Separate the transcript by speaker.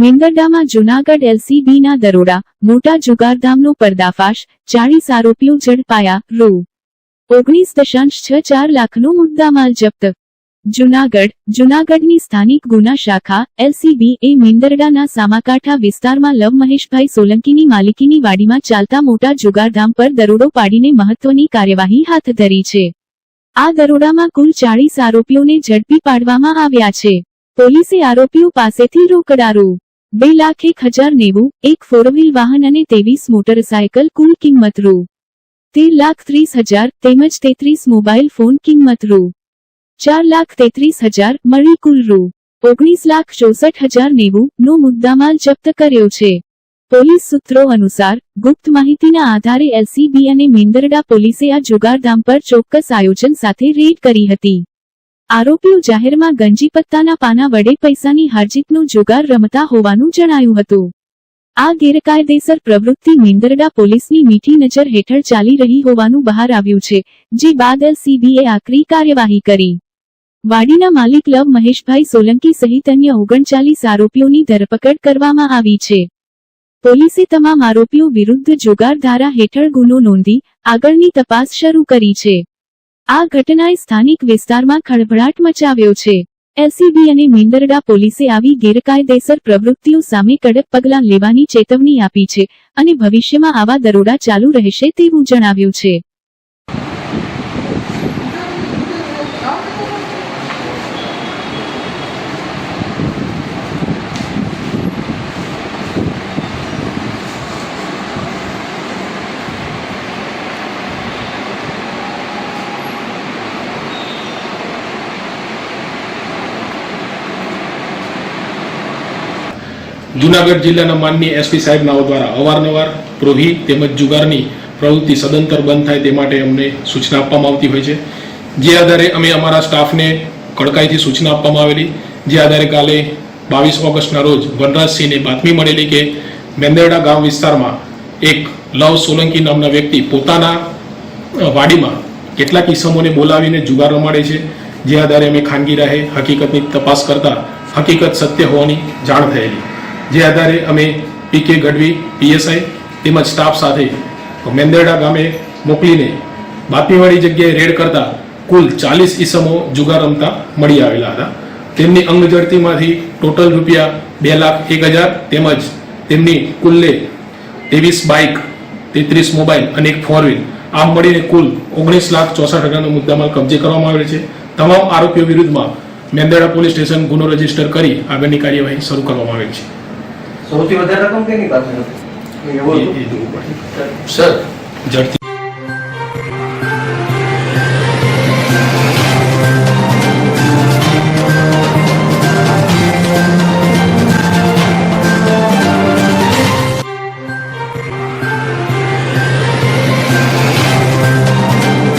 Speaker 1: મેંદરડામાં જૂનાગઢ એલસીબીના દરોડા, મોટા જુગારધામનો પર્દાફાશ, 40 આરોપીઓ ઝડપાયા, રૂ. 19.64 લાખનો મુદ્દામાલ જપ્ત. જૂનાગઢની સ્થાનિક ગુના શાખા એલસીબી એ મેંદરડાના સામાકાંઠા વિસ્તારમાં લવ મહેશભાઈ સોલંકીની માલિકીની વાડીમાં ચાલતા મોટા જુગારધામ પર દરોડો પાડીને મહત્વની કાર્યવાહી હાથ ધરી છે. આ દરોડામાં કુલ 40 આરોપીઓને ઝડપી પાડવામાં આવ્યા છે. પોલીસે આરોપીઓ પાસેથી રોકડા રૂ. 2,01,090, એક ફોરવ્હીલ વાહન અને 23 મોટરસાયકલ કુલ કિંમત રૂ. 13,30,000 તેમજ 33 મોબાઈલ ફોન કિંમત રૂ. 4,33,000 મળી કુલ રૂ. 19,64,090 નો મુદ્દામાલ જપ્ત કર્યો છે. પોલીસ સૂત્રો અનુસાર ગુપ્ત માહિતીના આધારે એલસીબી અને મેંદરડા પોલીસે આ જુગારધામ પર ચોક્કસ આયોજન સાથે રેડ કરી હતી. આરોપીઓ જાહેરમાં ગંજીપત્તાના પાના વડે પૈસાની હારજીતનો જુગાર રમતા હોવાનું જણાયું હતું. આ ગેરકાયદેસર પ્રવૃત્તિ મેંદરડા પોલીસની મીઠી નજર હેઠળ ચાલી રહી હોવાનું બહાર આવ્યું છે, જે બાદ એલસીબીએ આકરી કાર્યવાહી કરી. વાડીના માલિક લવ મહેશભાઈ સોલંકી સહિત અન્ય 39 આરોપીઓની ધરપકડ કરવામાં આવી છે. પોલીસે તમામ આરોપીઓ વિરુદ્ધ જુગાર ધારા હેઠળ ગુનો નોંધી આગળની તપાસ શરૂ કરી છે. આ ઘટનાએ સ્થાનિક વિસ્તારમાં ખળભળાટ મચાવ્યો છે. એલસીબી અને મેંદરડા પોલીસે આવી ગેરકાયદેસર પ્રવૃત્તિઓ સામે કડક પગલાં લેવાની ચેતવણી આપી છે અને ભવિષ્યમાં આવા દરોડા ચાલુ રહેશે તેવું જણાવ્યું છે.
Speaker 2: જૂનાગઢ જિલ્લાના માનનીય એસપી સાહેબનાઓ દ્વારા અવારનવાર પ્રોહી તેમજ જુગારની પ્રવૃત્તિ સદંતર બંધ થાય તે માટે અમને સૂચના આપવામાં આવતી હોય છે. જે આધારે અમે અમારા સ્ટાફને કડકાઈથી સૂચના આપવામાં આવેલી, જે આધારે કાલે 22 ઓગસ્ટના રોજ વનરાજસિંહને બાતમી મળેલી કે મેંદરડા ગામ વિસ્તારમાં એક લવ સોલંકી નામના વ્યક્તિ પોતાના વાડીમાં કેટલાક ઈસમોને બોલાવીને જુગાર રમાડે છે. જે આધારે અમે ખાનગી રાહે હકીકતની તપાસ કરતા હકીકત સત્ય હોવાની જાણ થયેલી. જે આધારે અમે પીકે ગઢવી પીએસઆઈ તેમજ સ્ટાફ સાથે મેંદરડા ગામે મોકલીને બાતમીવાળી જગ્યાએ રેડ કરતા કુલ 40 ઈસમો જુગાર રમતા મળી આવેલા હતા. તેમની અંગઝડતીમાંથી ટોટલ રૂપિયા 2,01,000 તેમજ તેમની કુલ્લે 23 બાઇક, 33 મોબાઈલ અને એક ફોરવ્હીલ, આમ મળીને કુલ 19,64,000નો મુદ્દામાલ કબજે કરવામાં આવેલ છે. તમામ આરોપીઓ વિરુદ્ધમાં મેંદરડા પોલીસ સ્ટેશન ગુનો રજીસ્ટર કરી આગળની કાર્યવાહી શરૂ કરવામાં આવેલ છે.
Speaker 3: સૌથી વધારે રકમ કેની પાસે હતી?
Speaker 2: સર ઝડપી